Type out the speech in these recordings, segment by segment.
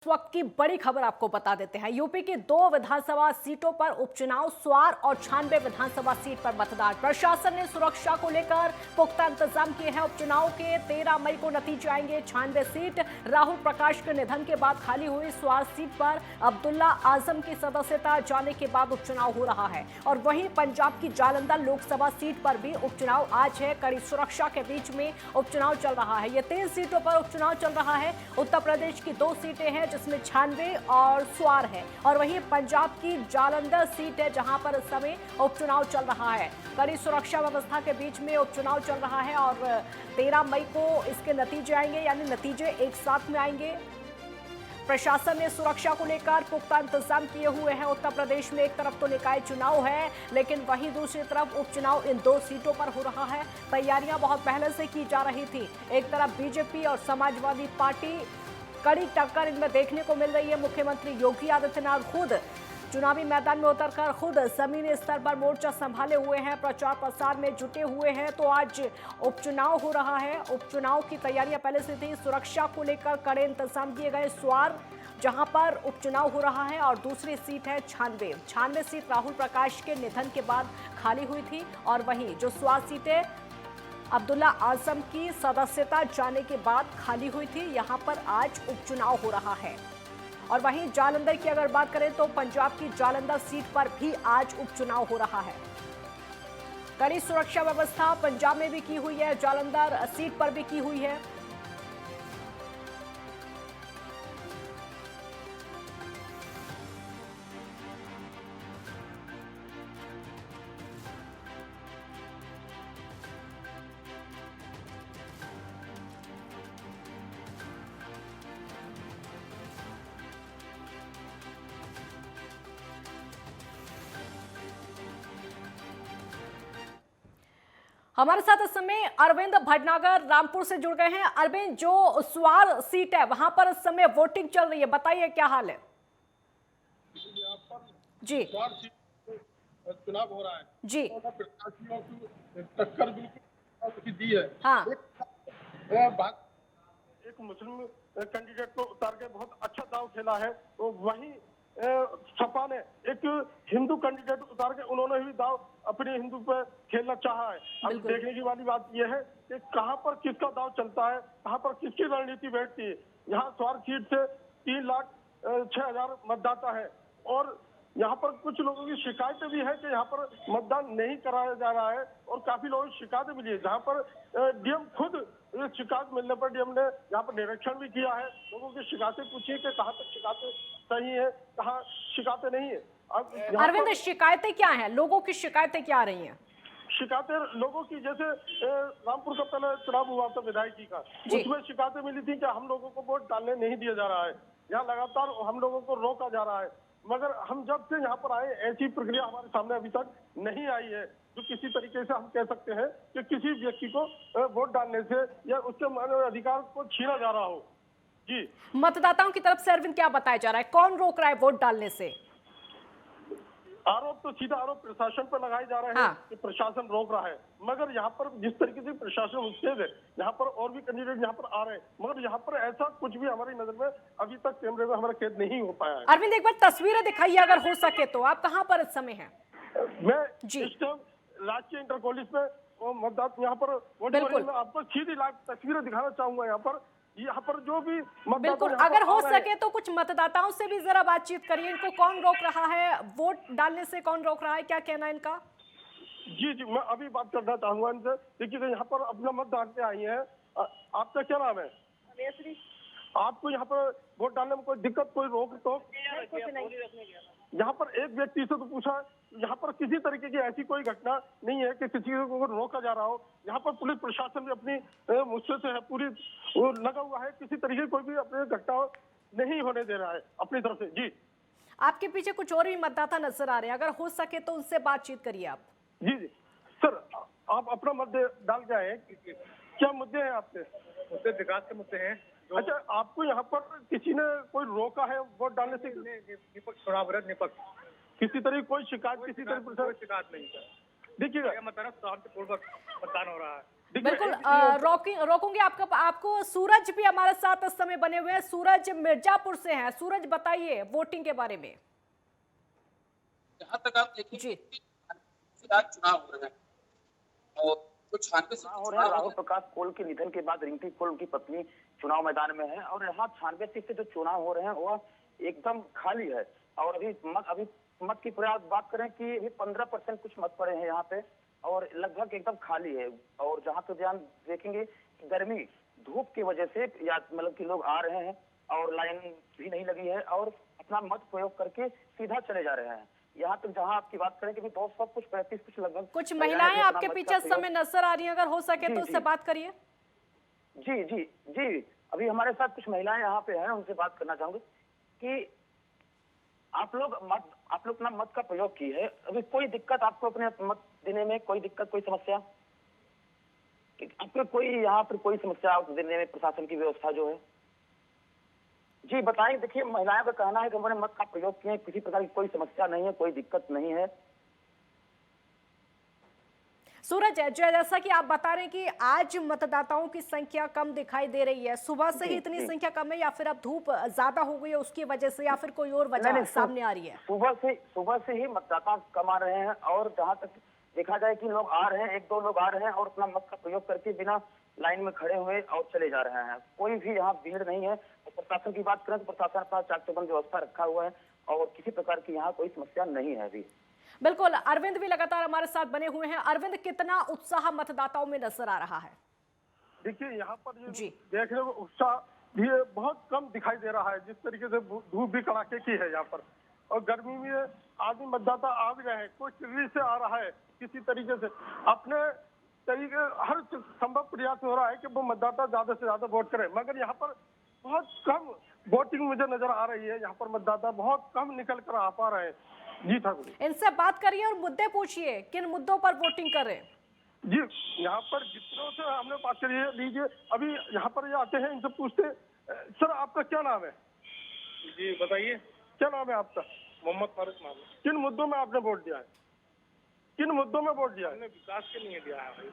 इस वक्त की बड़ी खबर आपको बता देते हैं। यूपी की 2 विधानसभा सीटों पर उपचुनाव, स्वार और 96 विधानसभा सीट पर मतदान। प्रशासन ने सुरक्षा को लेकर पुख्ता इंतजाम किए हैं। उपचुनाव के 13 मई को नतीजे आएंगे। 96 सीट राहुल प्रकाश के निधन के बाद खाली हुई स्वार सीट पर अब्दुल्ला आजम की सदस्यता जाने के बाद उपचुनाव हो रहा है। और वहीं पंजाब की जालंधर लोकसभा सीट पर भी उपचुनाव आज है। कड़ी सुरक्षा के बीच में उपचुनाव चल रहा है। ये 3 सीटों पर उपचुनाव चल रहा है। उत्तर प्रदेश की 2 सीटें हैं जिसमें 96 और स्वार है, और वहीं पंजाब की जालंधर सीट है जहां पर इस समय उपचुनाव चल रहा है। कड़ी सुरक्षा व्यवस्था के बीच में उपचुनाव चल रहा है और 13 मई को इसके नतीजे आएंगे, यानी नतीजे एक साथ में आएंगे। प्रशासन ने सुरक्षा को लेकर पुख्ता इंतजाम किए हुए हैं। उत्तर प्रदेश में एक तरफ तो निकाय चुनाव है, लेकिन वहीं दूसरी तरफ उपचुनाव इन 2 सीटों पर हो रहा है। तैयारियां बहुत पहले से की जा रही थी। एक तरफ बीजेपी और समाजवादी पार्टी, कड़ी टक्कर इनमें देखने को मिल रही है। मुख्यमंत्री योगी आदित्यनाथ खुद चुनावी मैदान में उतरकर खुद जमीनी स्तर पर मोर्चा संभाले हुए हैं, प्रचार प्रसार में जुटे हुए हैं। तो आज उपचुनाव हो रहा है। उपचुनाव की तैयारियां पहले से थी। सुरक्षा को लेकर कड़े इंतजाम किए गए। स्वार जहां पर उपचुनाव हो रहा है और दूसरी सीट है 96 सीट राहुल प्रकाश के निधन के बाद खाली हुई थी, और वहीं जो स्वार सीट है अब्दुल्ला आजम की सदस्यता जाने के बाद खाली हुई थी। यहां पर आज उपचुनाव हो रहा है। और वहीं जालंधर की अगर बात करें तो पंजाब की जालंधर सीट पर भी आज उपचुनाव हो रहा है। कड़ी सुरक्षा व्यवस्था पंजाब में भी की हुई है, जालंधर सीट पर भी की हुई है। हमारे साथ इस समय अरविंद भटनागर रामपुर से जुड़ गए हैं। अरविंद, जो स्वार सीट है वहां पर इस समय वोटिंग चल रही है, बताइए क्या हाल है? जी, चुनाव हो रहा है जी, प्रत्याशियों की टक्कर बिल्कुल दी है। हाँ, एक मुस्लिम कैंडिडेट को उतार के बहुत अच्छा दाव खेला है, तो वहीं सपा ने एक हिंदू कैंडिडेट उतार के उन्होंने भी दाव अपने हिंदू पे खेलना चाहा है। अब देखने की वाली बात यह है कि कहां पर किसका दाव चलता है, कहां पर किसकी रणनीति बैठती है। यहाँ स्वार सीट से 3,06,000 मतदाता है, और यहाँ पर कुछ लोगों की शिकायतें भी है कि यहाँ पर मतदान नहीं कराया जा रहा है, और काफी लोगों की शिकायतें मिली है। जहाँ पर डीएम खुद शिकायत मिलने पर डीएम ने यहाँ पर निरीक्षण भी किया है, लोगों की शिकायतें पूछी है कि कहाँ तक शिकायतें सही है, कहाँ शिकायतें नहीं है। अब अरविंद, शिकायतें क्या हैं? लोगों की शिकायतें क्या आ रही हैं? शिकायतें लोगों की, जैसे रामपुर का पहले चुनाव हुआ था विधायक जी का, उसमें शिकायतें मिली थी कि हम लोगों को वोट डालने नहीं दिया जा रहा है, यहाँ लगातार हम लोगों को रोका जा रहा है। मगर हम जब से यहाँ पर आए, ऐसी प्रक्रिया हमारे सामने अभी तक नहीं आई है जो किसी तरीके से हम कह सकते हैं कि किसी व्यक्ति को वोट डालने से या उसके मानव अधिकार को छीना जा रहा हो। जी, मतदाताओं की तरफ से अरविंद क्या बताया जा रहा है? कौन रोक रहा है वोट डालने से? आरोप तो सीधा आरोप प्रशासन पर लगाए जा रहे हैं कि प्रशासन रोक रहा है, मगर यहाँ पर जिस तरीके से प्रशासन मुस्तैद है, यहाँ पर और भी कैंडिडेट यहाँ पर आ रहे हैं, मगर यहाँ पर ऐसा कुछ भी हमारी नजर में अभी तक कैमरे में हमारा कैद नहीं हो पाया है। अरविंद, एक बार तस्वीरें दिखाइए अगर हो सके तो। आप कहाँ पर इस समय हैं? मैं इस टाइम राजकीय इंटर कॉलेज में मतदाता यहाँ पर मैं आपको सीधी लाइव तस्वीरें दिखाना चाहूंगा। यहाँ पर जो भी बिल्कुल, अगर हो सके तो कुछ मतदाताओं से भी जरा बातचीत करिए। इनको कौन रोक रहा है, वोट डालने से कौन रोक रहा है, क्या कहना है इनका? जी, मैं अभी बात करना चाहूंगा इनसे। देखिए, यहाँ पर अपना मत डालते आई है। आपका क्या नाम है? आपको यहाँ पर वोट डालने में कोई दिक्कत, कोई रोक टोक? यहाँ पर एक व्यक्ति से तो पूछा, यहाँ पर किसी तरीके की ऐसी कोई घटना नहीं है कि किसी को रोका जा रहा हो। यहाँ पर पुलिस प्रशासन भी अपनी मुझसे से है, पूरी लगा हुआ है, किसी तरीके कोई भी अपनी घटना नहीं होने दे रहा है अपनी तरफ से। जी, आपके पीछे कुछ और भी मतदाता नजर आ रहे हैं, अगर हो सके तो उनसे बातचीत करिए आप। जी सर, आप अपना मत डाल के आए। क्या मुद्दे हैं आपके? मुद्दे विकास के मुद्दे हैं। अच्छा, आपको यहाँ पर किसी ने कोई रोका है वोट डालने से? निपक्ष थोड़ा विरोध, निपक्ष किसी तरह कोई शिकायत, किसी तरह कोई शिकायत नहीं सर। देखिएगा, मतदान शांतिपूर्वक मतदान हो रहा है। बिल्कुल रोकूंगी आपको। सूरज भी हमारे साथ इस समय बने हुए हैं। सूरज मिर्जापुर से हैं। सूरज बताइए वोटिंग के बारे में। जहाँ तक आप देखिए आज चुनाव हो रहे हैं और कुछ हो रहे हैं। राहुल प्रकाश कोल के निधन के बाद रिंकी कोल की पत्नी चुनाव मैदान में है और यहाँ 96 सीट से जो चुनाव हो रहे हैं वह एकदम खाली है। और अभी मत की प्रयास बात करें कि अभी 15% कुछ मत पड़े हैं यहाँ पे और लगभग एकदम खाली है। और जहाँ तो ध्यान देखेंगे गर्मी धूप की वजह से या मतलब कि लोग आ रहे हैं और लाइन भी नहीं लगी है और अपना मत प्रयोग करके सीधा चले जा रहे हैं। यहाँ तक जहाँ आपकी बात करें कि बहुत सब कुछ 35 कुछ लगभग कुछ महिलाएं आपके पीछे इस समय नजर आ रही हैं, अगर हो सके तो उससे बात करिए। जी जी जी, अभी हमारे साथ कुछ महिलाएं यहाँ पे हैं, उनसे बात करना चाहूंगे कि आप लोग अपना मत का प्रयोग की है, अभी कोई दिक्कत आपको अपने मत देने में? कोई दिक्कत, कोई समस्या आपको? कोई यहाँ पर कोई समस्या देने में प्रशासन की व्यवस्था जो है? जी बताएं। देखिए महिलाओं का कहना है कि हमारे मत का प्रयोग किए, किसी प्रकार की कोई समस्या नहीं है, कोई दिक्कत नहीं है। सूरज, जैसा कि आप बता रहे हैं कि आज मतदाताओं की संख्या कम दिखाई दे रही है, सुबह से ही इतनी संख्या कम है या फिर अब धूप ज्यादा हो गई है उसकी वजह से या फिर कोई और वजह सामने आ रही है? सुबह से ही मतदाता कम आ रहे हैं और जहाँ तक देखा जाए कि लोग आ रहे हैं, एक दो लोग आ रहे हैं और अपना मत का प्रयोग करके बिना लाइन में खड़े हुए और चले जा रहे हैं। कोई भी यहाँ भीड़ नहीं है। और प्रशासन की बात करें तो प्रशासन अपना चाक चौबंद व्यवस्था रखा हुआ है और किसी प्रकार की यहाँ कोई समस्या नहीं है अभी। बिल्कुल, अरविंद भी लगातार हमारे साथ बने हुए हैं। अरविंद, कितना उत्साह मतदाताओं में नजर आ रहा है? देखिए यहाँ पर ये देखने को उत्साह भी बहुत कम दिखाई दे रहा है। जिस तरीके से धूप भी कड़ाके की है यहाँ पर और गर्मी में आदमी मतदाता आ भी रहे हैं, कोई टिर्री से आ रहा है, किसी तरीके से अपने तरीके हर संभव प्रयास हो रहा है कि वो मतदाता ज्यादा से ज्यादा वोट करे, मगर यहाँ पर बहुत कम वोटिंग मुझे नजर आ रही है। यहाँ पर मतदाता बहुत कम निकल कर आ पा रहे हैं। जी ठाकुर, इनसे बात करिए और मुद्दे पूछिए, किन मुद्दों पर वोटिंग करें? जी यहाँ पर जितनों से हमने बात करी लीजिए, अभी यहाँ पर ये आते हैं, इनसे पूछते सर आपका क्या नाम है? जी बताइए। क्या नाम है आपका? मोहम्मद फारूक नाम है। किन मुद्दों में आपने वोट दिया है? किन मुद्दों में वोट दिया है? हमने विकास के लिए दिया है भाई।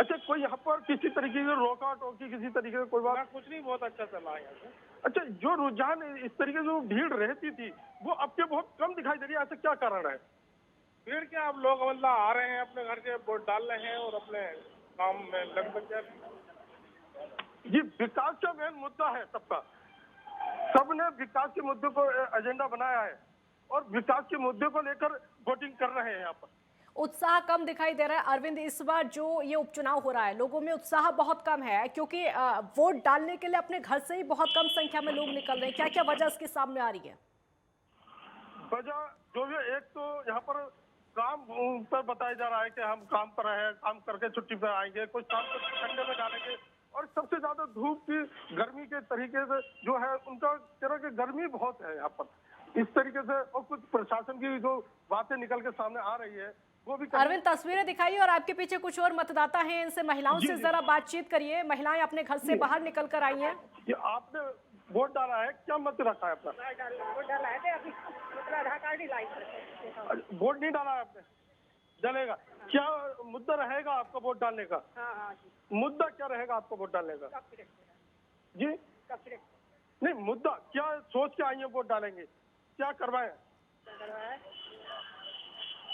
अच्छा, कोई यहाँ पर किसी तरीके से रोका टोकी किसी तरीके से कोई बात? कुछ नहीं, बहुत अच्छा चला है यहाँ पे। अच्छा, जो रुझान इस तरीके से भीड़ रहती थी वो अब के बहुत कम दिखाई दे रही है, ऐसा क्या कारण है? भीड़ क्या, अब लोग मतलब आ रहे हैं अपने घर से वोट डाल रहे हैं और अपने काम में लग जाए। जी विकास का मेन मुद्दा है सबका, सबने विकास के मुद्दे को एजेंडा बनाया है और विकास के मुद्दे को लेकर वोटिंग कर रहे हैं। यहाँ पर उत्साह कम दिखाई दे रहा है। अरविंद, इस बार जो ये उपचुनाव हो रहा है लोगों में उत्साह बहुत कम है क्योंकि वोट डालने के लिए अपने घर से ही बहुत कम संख्या में लोग निकल रहे हैं। क्या क्या वजह इसके सामने आ रही है? वजह जो है, एक तो यहाँ पर काम पर बताया जा रहा है कि हम काम पर हैं, काम करके छुट्टी पर आएंगे, कुछ काम को ठंडे में डालेंगे और सबसे ज्यादा धूप की गर्मी के तरीके से जो है उनका तरह की गर्मी बहुत है यहाँ पर इस तरीके से। और कुछ प्रशासन की जो बातें निकल के सामने आ रही है वो भी। अरविंद, तस्वीरें दिखाइए और आपके पीछे कुछ और मतदाता हैं, इनसे महिलाओं से जरा बातचीत करिए। महिलाएं अपने घर से बाहर निकल कर आई हैं। आपने वोट डाला है, क्या मत रखा है अपना? वोट डाला है, अभी आधार कार्ड ही लाई। वोट नहीं डाला है आपने? डलेगा। क्या मुद्दा रहेगा आपका वोट डालने का? हाँ जी। मुद्दा क्या रहेगा आपका वोट डालने का? जी नहीं, मुद्दा क्या सोच के आई है वोट डालेंगे? क्या करवाए?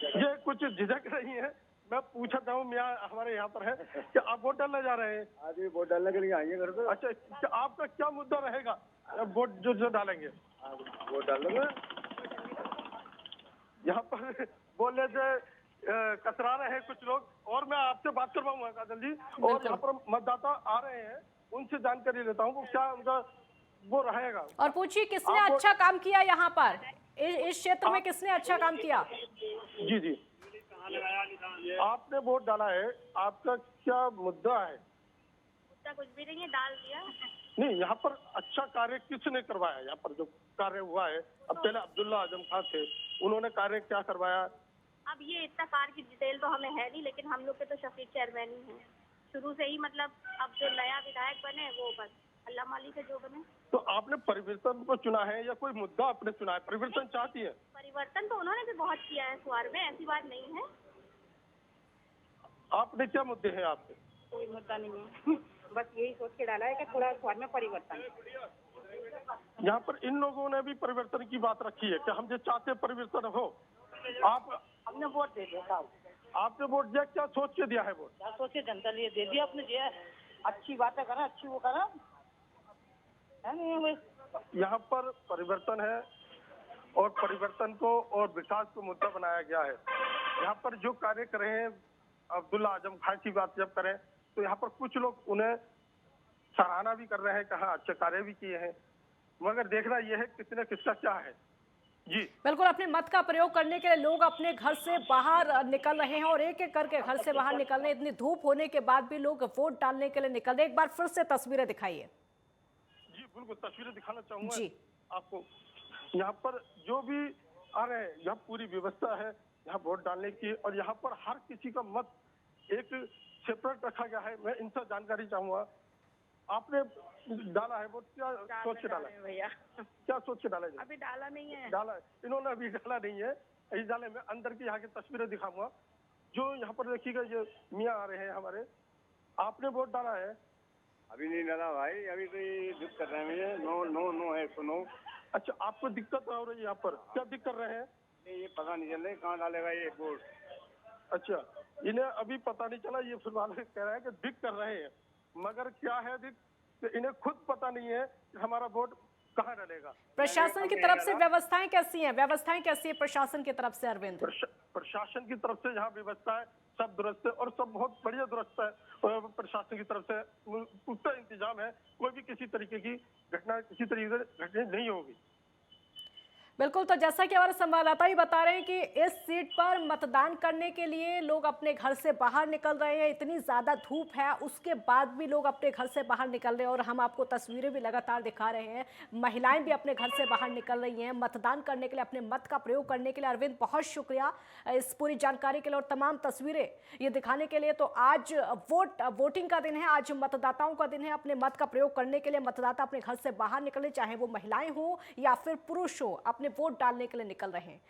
ये कुछ झिझक रही है, मैं पूछा था मियाँ हमारे यहाँ पर है कि आप वोट डालने जा रहे हैं? आज वोट डालने के लिए आएंगे घर पे। अच्छा, आपका क्या मुद्दा रहेगा वोट जो डालेंगे? वोट डालेंगे। यहाँ पर बोलने से कतरा रहे हैं कुछ लोग और मैं आपसे बात करवाऊंगा काजल जी। और यहाँ पर मतदाता आ रहे हैं, उनसे जानकारी लेता हूँ क्या उनका वो रहेगा। और पूछिए किसने अच्छा काम किया यहाँ पर, इस क्षेत्र में किसने अच्छा काम किया? जी जी, आपने वोट डाला है, आपका क्या मुद्दा है? मुद्दा कुछ भी नहीं है, डाल दिया। नहीं, यहाँ पर अच्छा कार्य किसने करवाया? यहाँ पर जो कार्य हुआ है, अब पहले अब्दुल्ला आजम खान थे, उन्होंने कार्य क्या करवाया? अब ये इतना कार्य की डिटेल तो हमें है नहीं, लेकिन हम लोग के तो शफीक चेयरमैन ही है शुरू से ही। मतलब अब जो नया विधायक बने वो बस अल्लाह मालिक है जो बने। तो आपने परिवर्तन को चुना है या कोई मुद्दा आपने चुना है? परिवर्तन चाहती है? परिवर्तन तो उन्होंने भी बहुत किया है सुवार में, ऐसी बात नहीं है। आपने क्या मुद्दे हैं आपके? कोई मुद्दा नहीं है। बस यही सोच के डाला है कि थोड़ा घर में परिवर्तन। यहाँ पर इन लोगों ने भी परिवर्तन की बात रखी है कि हम जो चाहते परिवर्तन हो। आप हमने वोट दे दिया साहब। आपने वोट दिया, क्या सोच के दिया है वोट? क्या सोचे जनता लिए दे दिया अपने, जो अच्छी बातें करा, अच्छी वो करा है नहीं। यहाँ पर परिवर्तन है और परिवर्तन को और विकास को मुद्दा बनाया गया है। यहाँ पर जो कार्य कर रहे हैं, अब्दुल्ला आजम खान की बात जब करें तो यहाँ पर कुछ लोग उन्हें सराहना भी कर रहे हैं कि हाँ अच्छे कार्य भी किए हैं, मगर देखना यह है कितने किसका क्या है। जी बिल्कुल, अपने मत का प्रयोग करने के लिए लोग अपने घर से बाहर निकल रहे हैं और एक एक करके घर से बाहर निकल रहे हैं। इतनी धूप होने के बाद भी लोग वोट डालने के लिए निकल रहे हैं। एक बार फिर से तस्वीरें दिखाइए। जी बिल्कुल, तस्वीरें दिखाना चाहूंगा जी आपको। यहाँ पर जो भी आ रहे हैं, यहाँ पूरी व्यवस्था है यहाँ वोट डालने की, और यहाँ पर हर किसी का मत एक सेपरेट रखा गया है। मैं इनसे जानकारी चाहूंगा, आपने डाला है वोट, क्या सोच के डाला है भैया? क्या सोच के डाला है? अभी डाला नहीं है। डाला है, इन्होंने अभी डाला नहीं है। इस डाले में अंदर की यहाँ की तस्वीरें दिखाऊंगा। जो यहाँ पर देखिएगा, ये मियाँ आ रहे हैं हमारे। आपने वोट डाला है? अभी नहीं डाला भाई, अभी तो ये दुख कर रहे हैं मुझे। नो नो नो है, सुनो। अच्छा, आपको दिक्कत हो रही है यहाँ पर, क्या दिक्कत कर रहे हैं? ये पता नहीं चल रहा कहाँ डालेगा ये वोट। अच्छा, इन्हें अभी पता नहीं चला। ये फिर वाले कह रहे हैं कि दिक कर रहे हैं, मगर क्या है दिक, तो इन्हें खुद पता नहीं है कि हमारा वोट कहाँ डलेगा। प्रशासन की तरफ से व्यवस्थाएं कैसी हैं? व्यवस्थाएं कैसी है प्रशासन की तरफ से अरविंद? प्रशासन की तरफ से यहाँ व्यवस्था है, सब दुरुस्त है और सब बहुत बढ़िया दुरुस्त है। प्रशासन की तरफ से पुख्ता इंतजाम है, कोई भी किसी तरीके की घटना, किसी तरीके से घटना नहीं होगी। बिल्कुल, तो जैसा कि हमारे संवाददाता भी बता रहे हैं कि इस सीट पर मतदान करने के लिए लोग अपने घर से बाहर निकल रहे हैं। इतनी ज़्यादा धूप है, उसके बाद भी लोग अपने घर से बाहर निकल रहे हैं और हम आपको तस्वीरें भी लगातार दिखा रहे हैं। महिलाएं भी अपने घर से बाहर निकल रही हैं मतदान करने के लिए, अपने मत का प्रयोग करने के लिए। अरविंद, बहुत शुक्रिया इस पूरी जानकारी के लिए और तमाम तस्वीरें ये दिखाने के लिए। तो आज वोटिंग का दिन है, आज मतदाताओं का दिन है। अपने मत का प्रयोग करने के लिए मतदाता अपने घर से बाहर निकले, चाहे वो महिलाएं हो या फिर पुरुष हो, अपने वोट डालने के लिए निकल रहे हैं।